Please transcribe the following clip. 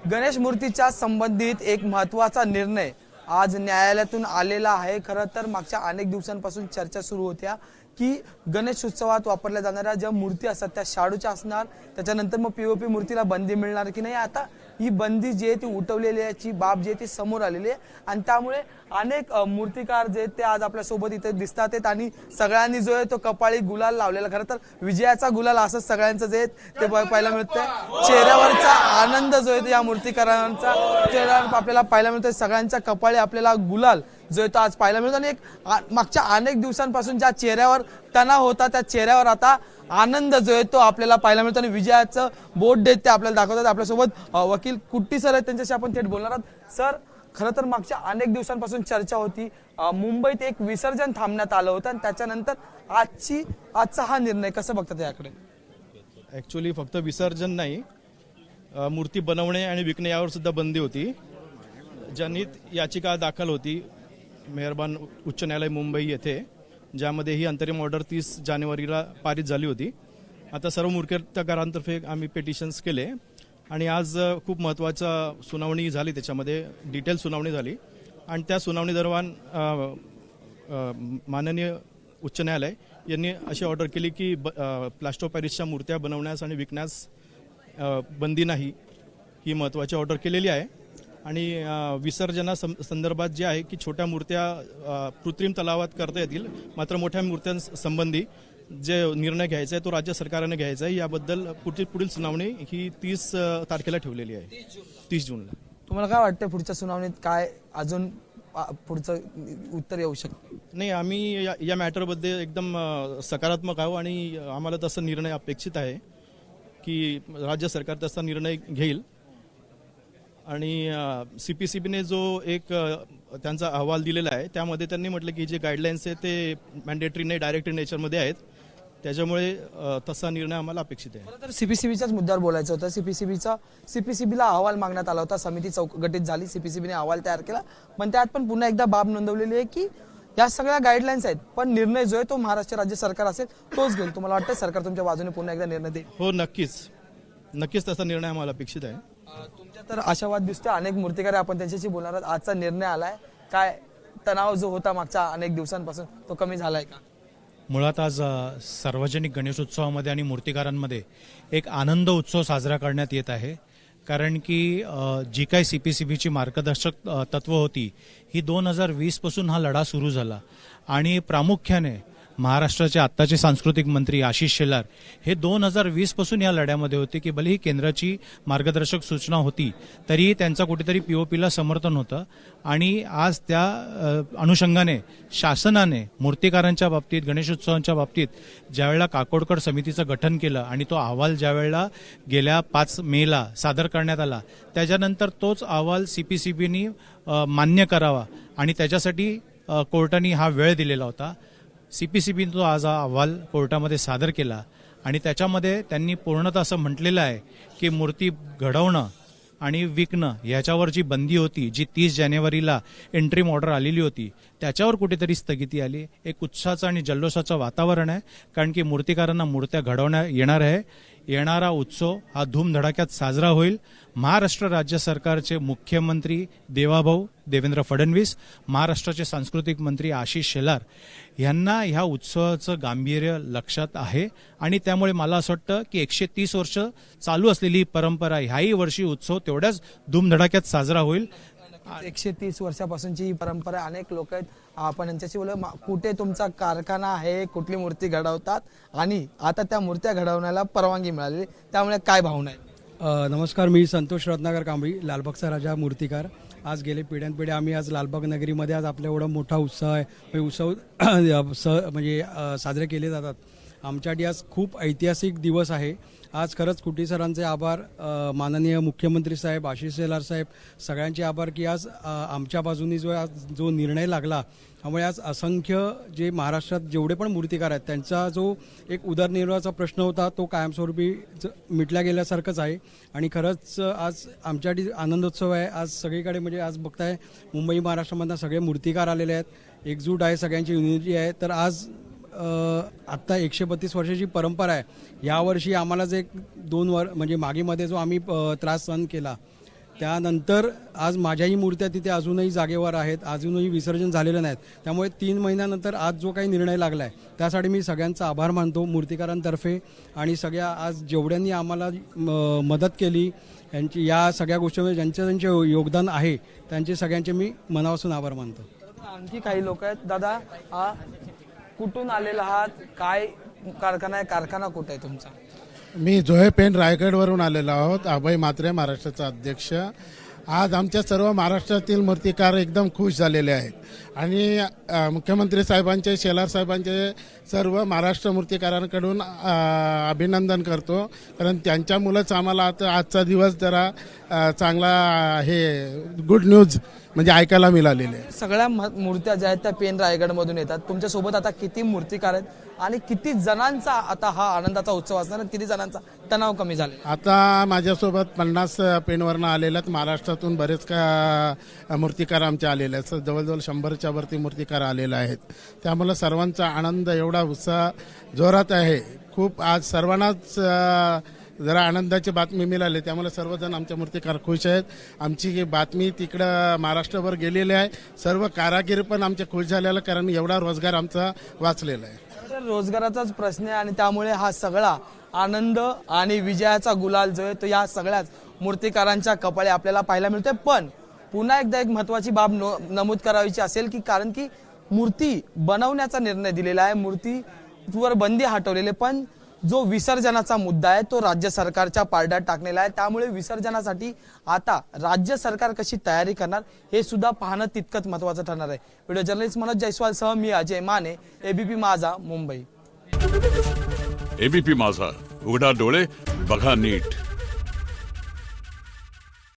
गणेश मूर्तीच्या संबंधित एक महत्त्वाचा निर्णय आज न्यायालयातून आलेला आहे। खरं तर मागच्या अनेक दिवसांपासून चर्चा सुरू होत्या की गणेश उत्सवात वापरल्या जाणाऱ्या ज्या मूर्ती असतात त्या शाडूच्या असणार, त्याच्यानंतर मग पीओपी मूर्तीला बंदी मिळणार की नाही। आता ही बंदी जी आहे ती उठवलेली याची बाब जी आहे ती समोर आलेली आहे आणि त्यामुळे अनेक मूर्तिकार जे ते आज आपल्या सोबत इथे दिसतात आहेत आणि सगळ्यांनी जो आहे तो कपाळी गुलाल लावलेला। खरं तर विजयाचा गुलाल असं सगळ्यांचं जे ते पाहायला मिळतंय। चेहऱ्यावरचा आनंद जो आहे या मूर्तिकारांचा चेहऱ्यावर आपल्याला पाहायला मिळतोय। सगळ्यांच्या कपाळी आपल्याला गुलाल जो आहे तो आज पाहायला मिळतो आणि एक मागच्या अनेक दिवसांपासून ज्या चेहऱ्यावर तणाव होता त्या चेहऱ्यावर आता आनंद जो आहे तो आपल्याला पाहायला मिळतो आणि विजयाचं बोट देत ते आपल्याला दाखवतात। आपल्यासोबत वकील कुट्टी सर आहेत, त्यांच्याशी आपण थेट बोलणार आहोत। सर, खरं तर मागच्या अनेक दिवसांपासून चर्चा होती, मुंबईत एक विसर्जन थांबण्यात आलं होतं आणि त्याच्यानंतर आजचा हा निर्णय कसं बघतात याकडे? ॲक्च्युली फक्त विसर्जन नाही, मूर्ती बनवणे आणि विकणे यावर सुद्धा बंदी होती। जनहित याचिका दाखल होती मेहरबान उच्च न्यायालय मुंबई येथे, ज्यामध्ये ही अंतरिम ऑर्डर 30 जानेवारीला पारित झाली होती। आता सर्व मूर्तिकारांतर्फे आम्ही पिटिशन्स केले आणि आज खूप महत्त्वाचा सुनावणी झाली, त्याच्यामध्ये डिटेल सुनावणी झाली आणि त्या सुनावणी दरम्यान माननीय उच्च न्यायालय यांनी अशी ऑर्डर केली की प्लास्टर ऑफ पॅरिसच्या मूर्त्या बनवण्यास आणि विकण्यास बंदी नाही, ही महत्त्वाची ऑर्डर केलेली आहे। आणि विसर्जना संदर्भात जे आहे की छोट्या मूर्त्या कृत्रिम तलावात करता येतील, मात्र मोठ्या मूर्त्यांसंबंधी जे निर्णय घ्यायचा आहे तो राज्य सरकारने घ्यायचा आहे। याबद्दल पुढील सुनावणी ही 30 तारखेला ठेवलेली आहे, 30 जूनला। तुम्हाला काय वाटतं पुढच्या सुनावणीत काय अजून पुढचं उत्तर येऊ शकतं? नाही, आम्ही या मॅटरबद्दल एकदम सकारात्मक आहोत आणि आम्हाला तसा निर्णय अपेक्षित आहे की राज्य सरकार तसा निर्णय घेईल। आणि CPCBने जो एक त्यांचा अहवाल दिलेला आहे त्यामध्ये त्यांनी म्हटलं की जे गाईडलाईन्स आहेत ते मॅन्डेटरी नाही, डायरेक्ट नेचरमध्ये आहेत, त्याच्यामुळे तसा निर्णय आम्हाला अपेक्षित आहे। खरं तर CPCBच्याच मुद्द्यावर बोलायचं होतं। CPCBला अहवाल मागण्यात आला होता, समिती गठीत झाली, CPCBने अहवाल तयार केला, पण त्यात पण पुन्हा एकदा बाब नोंदवलेली आहे की या सगळ्या गाईडलाईन्स आहेत, पण निर्णय जो आहे तो महाराष्ट्र राज्य सरकार असेल तोच घेईल। तुम्हाला वाटतं सरकार तुमच्या बाजूने पुन्हा एकदा निर्णय देईल? हो, नक्कीच तसा निर्णय आम्हाला अपेक्षित आहे। तुमच्या तर आशावाद दिसतोय, अनेक मूर्तिकार आपण त्यांच्याशी बोलणार आहोत। आजचा निर्णय आलाय, काय तणाव जो होता मागच्या अनेक दिवसांपासून तो कमी झालाय का? मुळात आज सार्वजनिक गणेशोत्सवामध्ये आणि मूर्तिकारांमध्ये एक आनंद उत्सव साजरा करण्यात येत आहे। कारण की जी काही CPCBची मार्गदर्शक तत्व होती ही 2020 पासून हा लढा सुरू झाला आणि प्रामुख्याने महाराष्ट्राचे आत्ताचे सांस्कृतिक मंत्री आशिष शेलार हे 2020 पासून या लढ्यामध्ये होते की भले ही केंद्राची मार्गदर्शक सूचना होती तरी त्यांचा कुठेतरी POPला समर्थन होतं आणि आज त्या अनुषंगाने शासनाने मूर्तिकारांच्या बाबतीत, गणेशोत्सवांच्या बाबतीत ज्यावेळेला काकोडकर समितीचं गठन केलं आणि तो अहवाल ज्यावेळेला गेल्या 5 मेला सादर करण्यात आला, त्याच्यानंतर तोच अहवाल CPCBनी मान्य करावा आणि त्याच्यासाठी कोर्टाने हा वेळ दिलेला होता। CPCBने तो आज हा अहवाल कोर्टामध्ये सादर केला आणि त्याच्यामध्ये त्यांनी पूर्णतः असं म्हटलेलं आहे की मूर्ती घडवणं आणि विकणं याच्यावर जी बंदी होती, जी 30 जानेवारीला एंट्रीम ऑर्डर आलेली होती, त्याच्यावर कुठेतरी स्थगिती आली। एक उत्साहाचं आणि जल्लोषाचं वातावरण आहे, कारण की मूर्तिकारांना मूर्त्या घडवण्यात येणार आहे। येणारा उत्सव हा धूमधडाक्यात साजरा होईल। महाराष्ट्र राज्य सरकारचे मुख्यमंत्री देवाभाऊ देवेंद्र फडणवीस, महाराष्ट्राचे सांस्कृतिक मंत्री आशिष शेलार यांना ह्या उत्सवाचं गांभीर्य लक्षात आहे आणि त्यामुळे मला असं वाटतं की 130 वर्ष चालू असलेली परंपरा ह्याही वर्षी उत्सव तेवढ्याच धूमधडाक्यात साजरा होईल। 130 वर्षापासूनची ही परंपरा, अनेक लोक आहेत, आपण यांच्याशी बोलू। कुठे तुमचा कारखाना आहे, कुठली मूर्ती घडवतात आणि आता त्या मूर्त्या घडवण्याला परवानगी मिळाली, त्यामुळे काय भावना आहे? नमस्कार, मी संतोष रत्नाकर कांबळी, लालबागचा राजा मूर्तिकार। आज गेले पिढ्यानपिढ्या आम्ही आज लालबाग नगरीमध्ये आज आपल्या एवढा मोठा उत्सव आहे, उत्सव साजरे केले जातात। आमच्यासाठी आज खूप ऐतिहासिक दिवस आहे। आज खरंच कुट्टी सरांचे आभार, माननीय मुख्यमंत्री साहेब, आशिष शेलार साहेब, सगळ्यांचे आभार की आज आमच्या बाजूनी जो निर्णय लागला, त्यामुळे आज असंख्य जे महाराष्ट्रात जेवढे पण मूर्तिकार आहेत त्यांचा जो एक उदरनिर्वाहाचा प्रश्न होता तो कायमस्वरूपी मिटला गेल्यासारखंच आहे। आणि खरंच आज आमच्यासाठी आनंदोत्सव आहे। आज सगळीकडे म्हणजे आज बघताय मुंबई महाराष्ट्रामधनं सगळे मूर्तिकार आलेले आहेत, एकजूट आहे, सगळ्यांची युनिटी आहे। तर आज आत्ता 132 वर्षाची परंपरा आहे। यावर्षी आम्हाला जे 2 म्हणजे मागेमध्ये जो आम्ही त्रास सहन केला त्यानंतर आज माझ्याही मूर्त्या तिथे अजूनही जागेवर आहेत, अजूनही विसर्जन झालेलं नाहीत. त्यामुळे 3 महिन्यानंतर आज जो काही निर्णय लागला आहे त्यासाठी मी सगळ्यांचा आभार मानतो मूर्तिकारांतर्फे आणि सगळ्या आज जेवढ्यांनी आम्हाला मदत केली यांची या सगळ्या गोष्टीमध्ये ज्यांचे योगदान आहे त्यांचे सगळ्यांचे मी मनापासून आभार मानतो. आणखी काही लोक आहेत. दादा, कुठून आलेला आहात? काय कारखाना आहे? कारखाना कुठे आहे तुमचा? मी जोहे पेन रायगडवरून आलेलो आहोत. अभय म्हात्रे महाराष्ट्राचा अध्यक्ष. आज आमच्या सर्व महाराष्ट्रातील मूर्तिकार एकदम खुश झालेले आहेत आणि मुख्यमंत्री साहेबांचे, शेलार साहेबांचे, सर्व महाराष्ट्र मूर्तिकारांकडून अभिनंदन करतो, कारण त्यांच्यामुळेच आम्हाला आता आजचा दिवस जरा चांगला हे गुड न्यूज म्हणजे ऐकायला मिळालेले आहे. सगळ्या मूर्त्या ज्या आहेत त्या पेन रायगडमधून येतात. तुमच्यासोबत आता किती मूर्तिकार आहेत आणि किती जणांचा आता हा आनंदाचा उत्सव असणार आणि किती जणांचा तणाव कमी झाला? आता माझ्यासोबत 50 पेनवरनं आलेल्या आहेत. महाराष्ट्रातून बरेच का मूर्तिकार आमचे आलेले आहेत. जवळजवळ 100च्या वरती मूर्तिकार आलेले आहेत. त्यामुळे सर्वांचा आनंद, एवढा उत्साह जोरात आहे. खूप आज सर्वांनाच जरा आनंदाची बातमी मिळाली, त्यामुळे सर्वजण आमच्या मूर्तिकार खुश आहेत. आमची बातमी तिकडं महाराष्ट्रभर गेलेली आहे. सर्व कारागीर पण आमचे खुश झालेले, कारण एवढा रोजगार आमचा वाचलेला आहे. तर रोजगाराचाच प्रश्न आहे आणि त्यामुळे हा सगळा आनंद आणि विजयाचा गुलाल जो आहे तो या सगळ्याच मूर्तिकारांच्या कपाळी आपल्याला पाहायला मिळतोय. पण पुन्हा एकदा एक महत्वाची बाब नमूद करायची असेल की कारण की मूर्ती बनवण्याचा निर्णय दिलेला आहे, मूर्तीवर बंदी हटवलेली, पण जो विसर्जनाचा मुद्दा आहे तो राज्य सरकारच्या पारड्यात टाकलेला आहे. त्यामुळे विसर्जनासाठी आता राज्य सरकार कशी तयारी करणार हे सुद्धा पाहणं तितकंच महत्वाचं ठरणार आहे. व्हिडिओ जर्नलिस्ट मनोज जयस्वाल सह मी अजय माने, एबीपी माझा, मुंबई. एबीपी माझा, उघडा डोळे बघा नीट.